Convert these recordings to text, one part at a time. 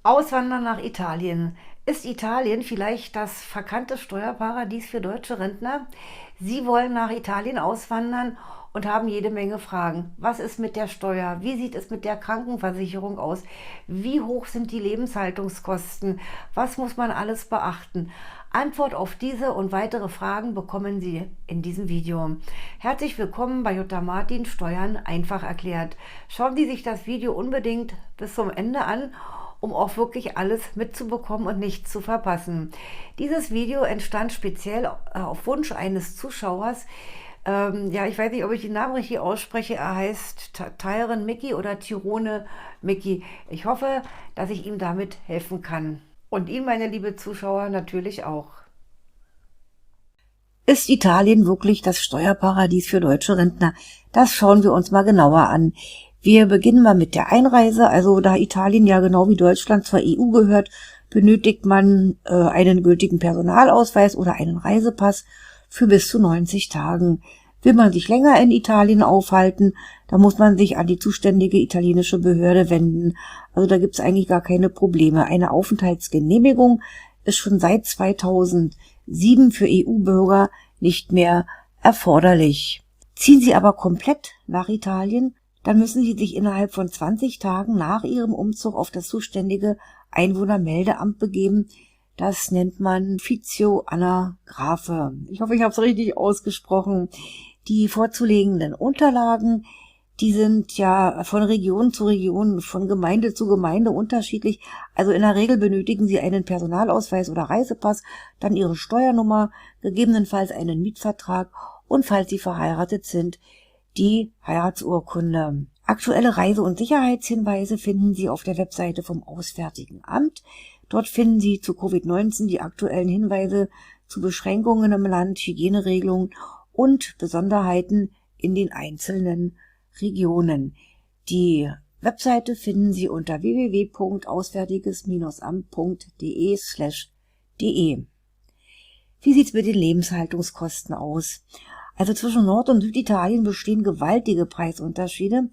Auswandern nach Italien. Ist Italien vielleicht das verkannte Steuerparadies für deutsche Rentner? Sie wollen nach Italien auswandern und haben jede Menge Fragen. Was ist mit der Steuer? Wie sieht es mit der Krankenversicherung aus? Wie hoch sind die Lebenshaltungskosten? Was muss man alles beachten? Antwort auf diese und weitere Fragen bekommen Sie in diesem Video. Herzlich willkommen bei Jutta Martin, Steuern einfach erklärt. Schauen Sie sich das Video unbedingt bis zum Ende an, um auch wirklich alles mitzubekommen und nichts zu verpassen. Dieses Video entstand speziell auf Wunsch eines Zuschauers. Ja, ich weiß nicht, ob ich den Namen richtig ausspreche. Er heißt Tyron Mickey oder Tirone Mickey. Ich hoffe, dass ich ihm damit helfen kann. Und Ihnen, meine liebe Zuschauer, natürlich auch. Ist Italien wirklich das Steuerparadies für deutsche Rentner? Das schauen wir uns mal genauer an. Wir beginnen mal mit der Einreise. Also da Italien ja genau wie Deutschland zur EU gehört, benötigt man einen gültigen Personalausweis oder einen Reisepass für bis zu 90 Tagen. Will man sich länger in Italien aufhalten, dann muss man sich an die zuständige italienische Behörde wenden. Also da gibt's eigentlich gar keine Probleme. Eine Aufenthaltsgenehmigung ist schon seit 2007 für EU-Bürger nicht mehr erforderlich. Ziehen Sie aber komplett nach Italien, dann müssen Sie sich innerhalb von 20 Tagen nach Ihrem Umzug auf das zuständige Einwohnermeldeamt begeben. Das nennt man Officio Anagrafe. Ich hoffe, ich habe es richtig ausgesprochen. Die vorzulegenden Unterlagen, die sind ja von Region zu Region, von Gemeinde zu Gemeinde unterschiedlich. Also in der Regel benötigen Sie einen Personalausweis oder Reisepass, dann Ihre Steuernummer, gegebenenfalls einen Mietvertrag und falls Sie verheiratet sind, die Heiratsurkunde. Aktuelle Reise- und Sicherheitshinweise finden Sie auf der Webseite vom Auswärtigen Amt. Dort finden Sie zu Covid-19 die aktuellen Hinweise zu Beschränkungen im Land, Hygieneregelungen und Besonderheiten in den einzelnen Regionen. Die Webseite finden Sie unter www.auswärtiges-amt.de/de. Wie sieht's mit den Lebenshaltungskosten aus? Also zwischen Nord- und Süditalien bestehen gewaltige Preisunterschiede.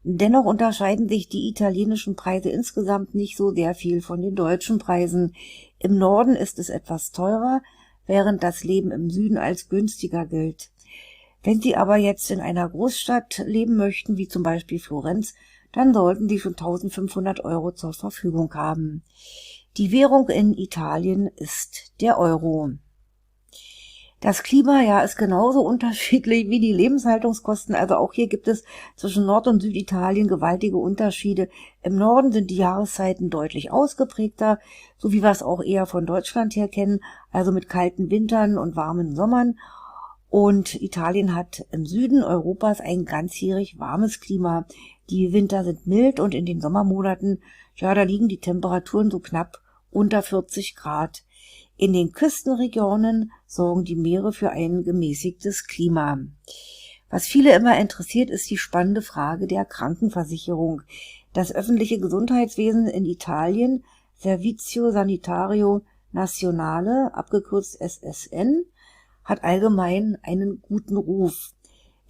Dennoch unterscheiden sich die italienischen Preise insgesamt nicht so sehr viel von den deutschen Preisen. Im Norden ist es etwas teurer, während das Leben im Süden als günstiger gilt. Wenn Sie aber jetzt in einer Großstadt leben möchten, wie zum Beispiel Florenz, dann sollten Sie schon 1.500 € zur Verfügung haben. Die Währung in Italien ist der Euro. Das Klima, ja, ist genauso unterschiedlich wie die Lebenshaltungskosten. Also auch hier gibt es zwischen Nord- und Süditalien gewaltige Unterschiede. Im Norden sind die Jahreszeiten deutlich ausgeprägter, so wie wir es auch eher von Deutschland her kennen, also mit kalten Wintern und warmen Sommern. Und Italien hat im Süden Europas ein ganzjährig warmes Klima. Die Winter sind mild und in den Sommermonaten, ja, da liegen die Temperaturen so knapp unter 40 Grad. In den Küstenregionen sorgen die Meere für ein gemäßigtes Klima. Was viele immer interessiert, ist die spannende Frage der Krankenversicherung. Das öffentliche Gesundheitswesen in Italien, Servizio Sanitario Nazionale, abgekürzt SSN, hat allgemein einen guten Ruf.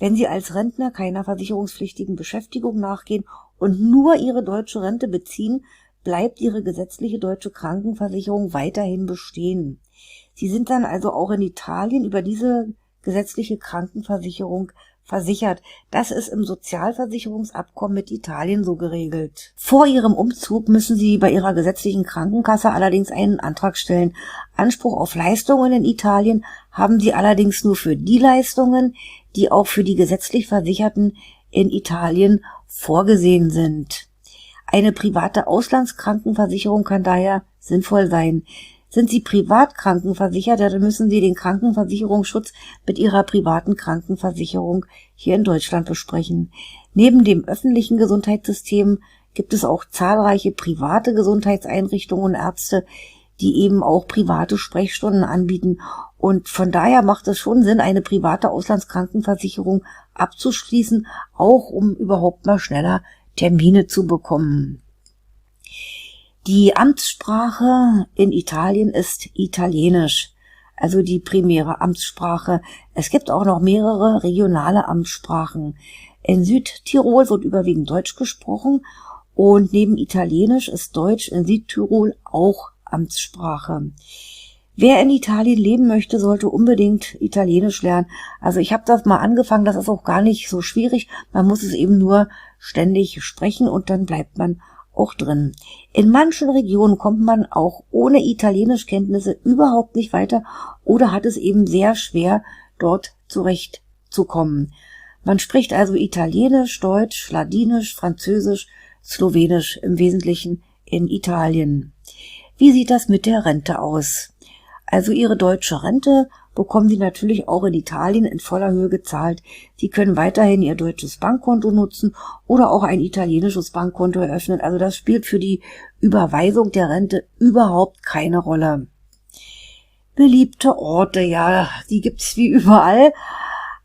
Wenn Sie als Rentner keiner versicherungspflichtigen Beschäftigung nachgehen und nur Ihre deutsche Rente beziehen, bleibt Ihre gesetzliche deutsche Krankenversicherung weiterhin bestehen. Sie sind dann also auch in Italien über diese gesetzliche Krankenversicherung versichert. Das ist im Sozialversicherungsabkommen mit Italien so geregelt. Vor Ihrem Umzug müssen Sie bei Ihrer gesetzlichen Krankenkasse allerdings einen Antrag stellen. Anspruch auf Leistungen in Italien haben Sie allerdings nur für die Leistungen, die auch für die gesetzlich Versicherten in Italien vorgesehen sind. Eine private Auslandskrankenversicherung kann daher sinnvoll sein. Sind Sie privat krankenversichert, dann müssen Sie den Krankenversicherungsschutz mit Ihrer privaten Krankenversicherung hier in Deutschland besprechen. Neben dem öffentlichen Gesundheitssystem gibt es auch zahlreiche private Gesundheitseinrichtungen und Ärzte, die eben auch private Sprechstunden anbieten. Und von daher macht es schon Sinn, eine private Auslandskrankenversicherung abzuschließen, auch um überhaupt mal schneller Termine zu bekommen. Die Amtssprache in Italien ist Italienisch, also die primäre Amtssprache. Es gibt auch noch mehrere regionale Amtssprachen. In Südtirol wird überwiegend Deutsch gesprochen Und neben Italienisch ist Deutsch in Südtirol auch Amtssprache. Wer in Italien leben möchte, sollte unbedingt Italienisch lernen. Also ich habe das mal angefangen, das ist auch gar nicht so schwierig. Man muss es eben nur ständig sprechen und dann bleibt man auch drin. In manchen Regionen kommt man auch ohne Italienischkenntnisse überhaupt nicht weiter oder hat es eben sehr schwer, dort zurechtzukommen. Man spricht also Italienisch, Deutsch, Ladinisch, Französisch, Slowenisch im Wesentlichen in Italien. Wie sieht das mit der Rente aus? Also Ihre deutsche Rente bekommen Sie natürlich auch in Italien in voller Höhe gezahlt. Sie können weiterhin Ihr deutsches Bankkonto nutzen oder auch ein italienisches Bankkonto eröffnen. Also das spielt für die Überweisung der Rente überhaupt keine Rolle. Beliebte Orte, ja, die gibt's wie überall.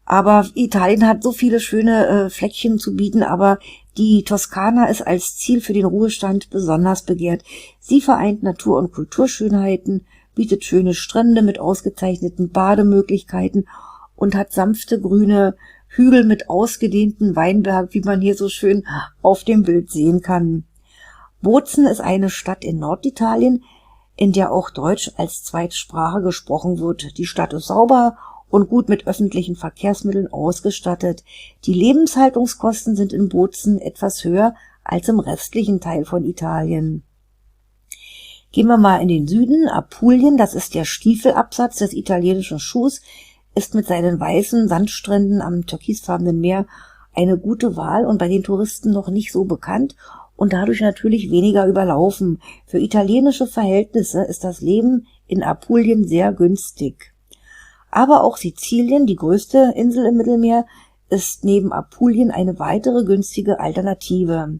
Aber Italien hat so viele schöne Fleckchen zu bieten, aber die Toskana ist als Ziel für den Ruhestand besonders begehrt. Sie vereint Natur- und Kulturschönheiten, bietet schöne Strände mit ausgezeichneten Bademöglichkeiten und hat sanfte grüne Hügel mit ausgedehnten Weinbergen, wie man hier so schön auf dem Bild sehen kann. Bozen ist eine Stadt in Norditalien, in der auch Deutsch als Zweitsprache gesprochen wird. Die Stadt ist sauber und gut mit öffentlichen Verkehrsmitteln ausgestattet. Die Lebenshaltungskosten sind in Bozen etwas höher als im restlichen Teil von Italien. Gehen wir mal in den Süden. Apulien, das ist der Stiefelabsatz des italienischen Schuhs, ist mit seinen weißen Sandstränden am türkisfarbenen Meer eine gute Wahl und bei den Touristen noch nicht so bekannt und dadurch natürlich weniger überlaufen. Für italienische Verhältnisse ist das Leben in Apulien sehr günstig. Aber auch Sizilien, die größte Insel im Mittelmeer, ist neben Apulien eine weitere günstige Alternative.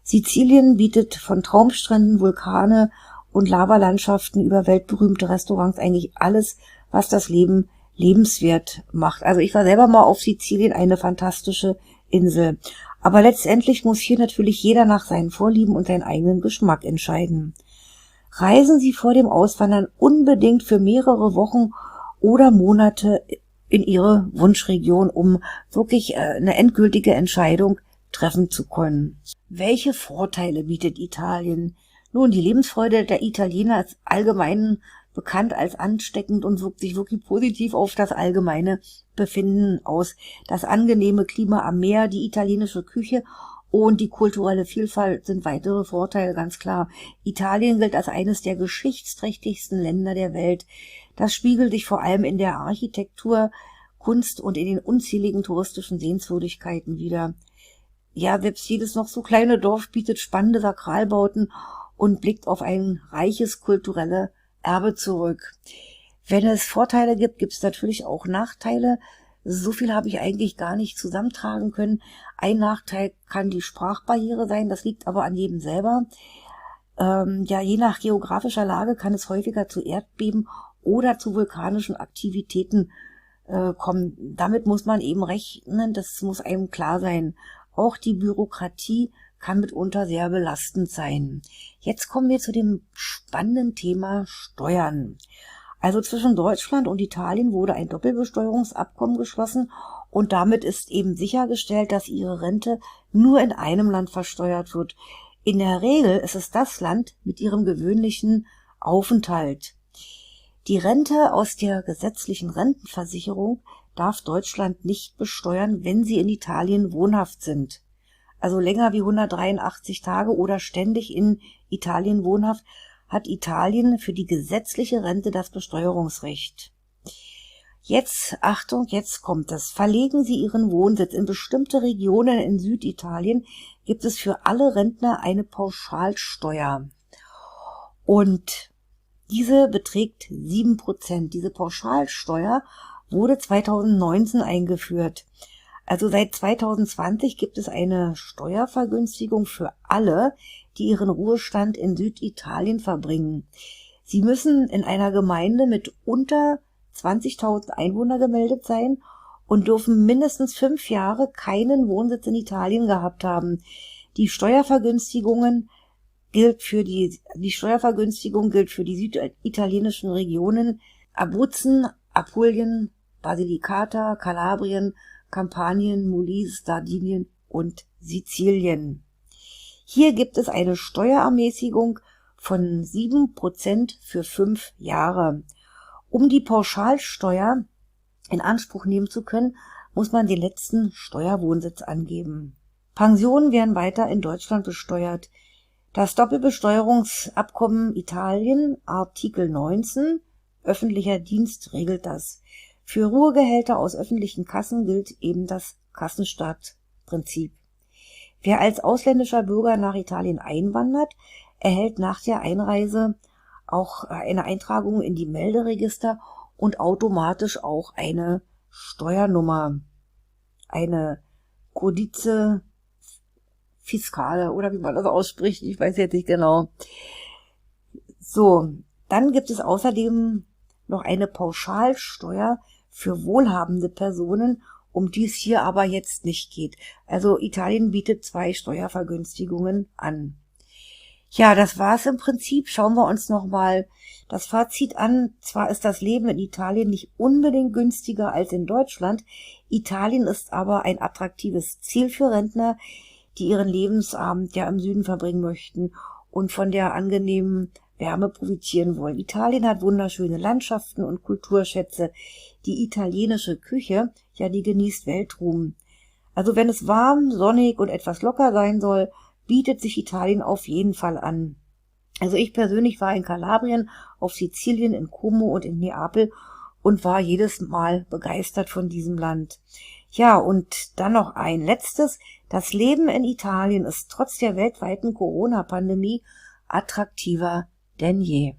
Sizilien bietet von Traumstränden, Vulkane und Lavalandschaften über weltberühmte Restaurants eigentlich alles, was das Leben lebenswert macht. Also ich war selber mal auf Sizilien, eine fantastische Insel. Aber letztendlich muss hier natürlich jeder nach seinen Vorlieben und seinen eigenen Geschmack entscheiden. Reisen Sie vor dem Auswandern unbedingt für mehrere Wochen oder Monate in Ihre Wunschregion, um wirklich eine endgültige Entscheidung treffen zu können. Welche Vorteile bietet Italien? Nun, die Lebensfreude der Italiener ist allgemein bekannt als ansteckend und wirkt sich wirklich positiv auf das allgemeine Befinden aus. Das angenehme Klima am Meer, die italienische Küche und die kulturelle Vielfalt sind weitere Vorteile, ganz klar. Italien gilt als eines der geschichtsträchtigsten Länder der Welt. Das spiegelt sich vor allem in der Architektur, Kunst und in den unzähligen touristischen Sehenswürdigkeiten wider. Ja, selbst jedes noch so kleine Dorf bietet spannende Sakralbauten und blickt auf ein reiches kulturelles Erbe zurück. Wenn es Vorteile gibt, gibt es natürlich auch Nachteile. So viel habe ich eigentlich gar nicht zusammentragen können. Ein Nachteil kann die Sprachbarriere sein, das liegt aber an jedem selber. Je nach geografischer Lage kann es häufiger zu Erdbeben oder zu vulkanischen Aktivitäten kommen. Damit muss man eben rechnen, das muss einem klar sein. Auch die Bürokratie kann mitunter sehr belastend sein. Jetzt kommen wir zu dem spannenden Thema Steuern. Also zwischen Deutschland und Italien wurde ein Doppelbesteuerungsabkommen geschlossen und damit ist eben sichergestellt, dass Ihre Rente nur in einem Land versteuert wird. In der Regel ist es das Land mit Ihrem gewöhnlichen Aufenthalt. Die Rente aus der gesetzlichen Rentenversicherung darf Deutschland nicht besteuern, wenn Sie in Italien wohnhaft sind. Also länger wie 183 Tage oder ständig in Italien wohnhaft, hat Italien für die gesetzliche Rente das Besteuerungsrecht. Jetzt, Achtung, jetzt kommt es. Verlegen Sie Ihren Wohnsitz in bestimmte Regionen in Süditalien, gibt es für alle Rentner eine Pauschalsteuer. Und diese beträgt 7%. Diese Pauschalsteuer wurde 2019 eingeführt. Also seit 2020 gibt es eine Steuervergünstigung für alle, die ihren Ruhestand in Süditalien verbringen. Sie müssen in einer Gemeinde mit unter 20.000 Einwohner gemeldet sein und dürfen mindestens 5 Jahre keinen Wohnsitz in Italien gehabt haben. Die Steuervergünstigung gilt für die süditalienischen Regionen Abruzzen, Apulien, Basilicata, Kalabrien, Kampanien, Molise, Sardinien und Sizilien. Hier gibt es eine Steuerermäßigung von 7% für 5 Jahre. Um die Pauschalsteuer in Anspruch nehmen zu können, muss man den letzten Steuerwohnsitz angeben. Pensionen werden weiter in Deutschland besteuert. Das Doppelbesteuerungsabkommen Italien, Artikel 19, öffentlicher Dienst, regelt das. Für Ruhegehälter aus öffentlichen Kassen gilt eben das Kassenstartprinzip. Wer als ausländischer Bürger nach Italien einwandert, erhält nach der Einreise auch eine Eintragung in die Melderegister und automatisch auch eine Steuernummer, eine Codice Fiscale oder wie man das ausspricht, ich weiß jetzt nicht genau. So, dann gibt es außerdem noch eine Pauschalsteuer für wohlhabende Personen, um die es hier aber jetzt nicht geht. Also Italien bietet 2 Steuervergünstigungen an. Ja, das war's im Prinzip. Schauen wir uns nochmal das Fazit an. Zwar ist das Leben in Italien nicht unbedingt günstiger als in Deutschland. Italien ist aber ein attraktives Ziel für Rentner, die ihren Lebensabend ja im Süden verbringen möchten und von der angenehmen Wärme profitieren wollen. Italien hat wunderschöne Landschaften und Kulturschätze. Die italienische Küche, ja, die genießt Weltruhm. Also wenn es warm, sonnig und etwas locker sein soll, bietet sich Italien auf jeden Fall an. Also ich persönlich war in Kalabrien, auf Sizilien, in Como und in Neapel und war jedes Mal begeistert von diesem Land. Ja, und dann noch ein letztes. Das Leben in Italien ist trotz der weltweiten Corona-Pandemie attraktiver denn je.